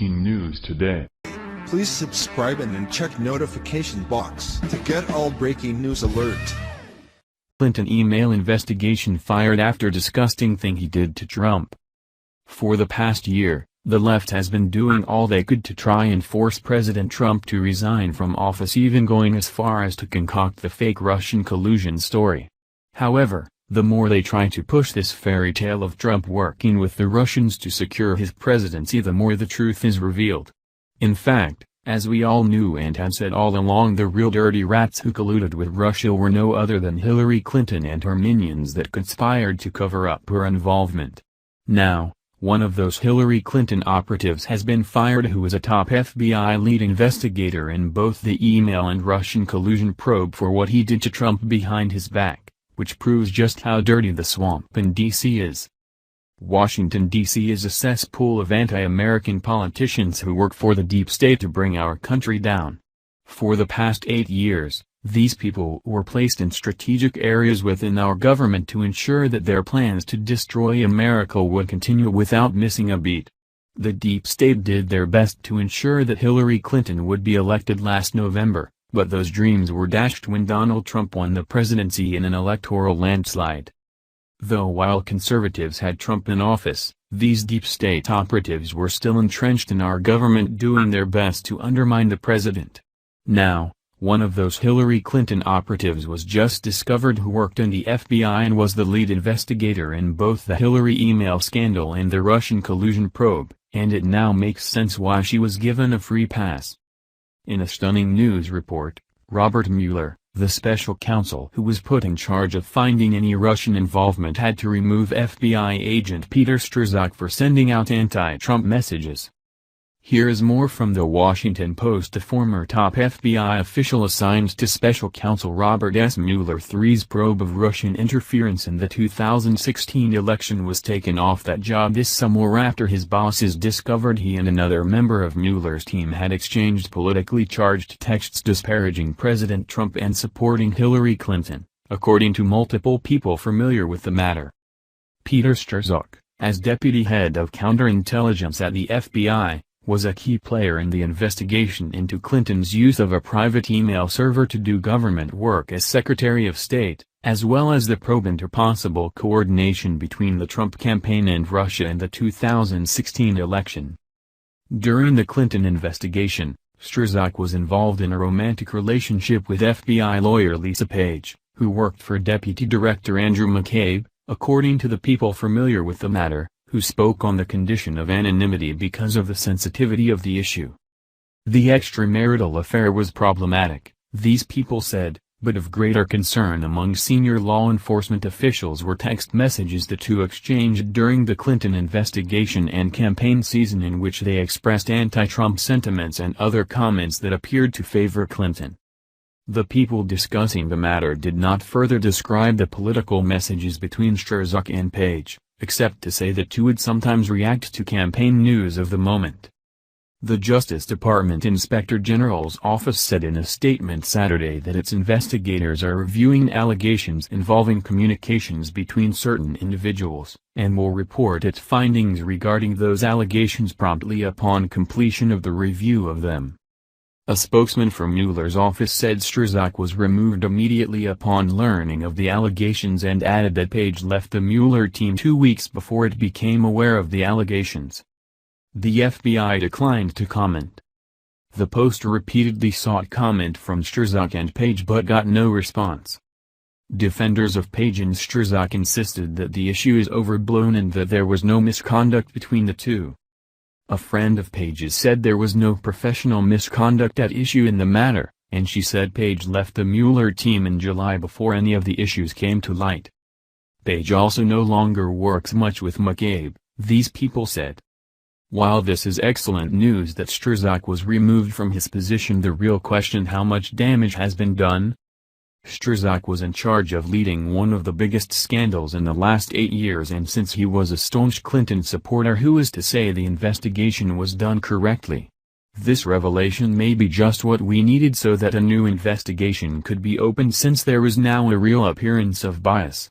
breaking news today. Please subscribe and then check notification box to get all breaking news alert. Clinton email investigation fired after disgusting thing he did to Trump. For the past year, the left has been doing all they could to try and force President Trump to resign from office, even going as far as to concoct the fake Russian collusion story. However, the more they try to push this fairy tale of Trump working with the Russians to secure his presidency, the more the truth is revealed. In fact, as we all knew and had said all along, the real dirty rats who colluded with Russia were no other than Hillary Clinton and her minions that conspired to cover up her involvement. Now, one of those Hillary Clinton operatives has been fired, who was a top FBI lead investigator in both the email and Russian collusion probe, for what he did to Trump behind his back, which proves just how dirty the swamp in D.C. is. Washington, D.C. is a cesspool of anti-American politicians who work for the deep state to bring our country down. For the past 8 years, these people were placed in strategic areas within our government to ensure that their plans to destroy America would continue without missing a beat. The deep state did their best to ensure that Hillary Clinton would be elected last November, but those dreams were dashed when Donald Trump won the presidency in an electoral landslide. Though while conservatives had Trump in office, these deep state operatives were still entrenched in our government, doing their best to undermine the president. Now, one of those Hillary Clinton operatives was just discovered, who worked in the FBI and was the lead investigator in both the Hillary email scandal and the Russian collusion probe, and it now makes sense why she was given a free pass. In a stunning news report, Robert Mueller, the special counsel who was put in charge of finding any Russian involvement, had to remove FBI agent Peter Strzok for sending out anti-Trump messages. Here is more from the Washington Post. The former top FBI official assigned to special counsel Robert S. Mueller III's probe of Russian interference in the 2016 election was taken off that job this summer after his bosses discovered he and another member of Mueller's team had exchanged politically charged texts disparaging President Trump and supporting Hillary Clinton, according to multiple people familiar with the matter. Peter Strzok, as deputy head of counterintelligence at the FBI, was a key player in the investigation into Clinton's use of a private email server to do government work as Secretary of State, as well as the probe into possible coordination between the Trump campaign and Russia in the 2016 election. During the Clinton investigation, Strzok was involved in a romantic relationship with FBI lawyer Lisa Page, who worked for Deputy Director Andrew McCabe, according to the people familiar with the matter, who spoke on the condition of anonymity because of the sensitivity of the issue. The extramarital affair was problematic, these people said, but of greater concern among senior law enforcement officials were text messages the two exchanged during the Clinton investigation and campaign season, in which they expressed anti-Trump sentiments and other comments that appeared to favor Clinton. The people discussing the matter did not further describe the political messages between Strzok and Page, except to say the two would sometimes react to campaign news of the moment. The Justice Department Inspector General's office said in a statement Saturday that its investigators are reviewing allegations involving communications between certain individuals, and will report its findings regarding those allegations promptly upon completion of the review of them. A spokesman for Mueller's office said Strzok was removed immediately upon learning of the allegations and added that Page left the Mueller team 2 weeks before it became aware of the allegations. The FBI declined to comment. The Post repeatedly sought comment from Strzok and Page but got no response. Defenders of Page and Strzok insisted that the issue is overblown and that there was no misconduct between the two. A friend of Page's said there was no professional misconduct at issue in the matter, and she said Page left the Mueller team in July before any of the issues came to light. Page also no longer works much with McCabe, these people said. While this is excellent news that Strzok was removed from his position, the real question: how much damage has been done? Strzok was in charge of leading one of the biggest scandals in the last 8 years, and since he was a staunch Clinton supporter, who is to say the investigation was done correctly? This revelation may be just what we needed so that a new investigation could be opened, since there is now a real appearance of bias.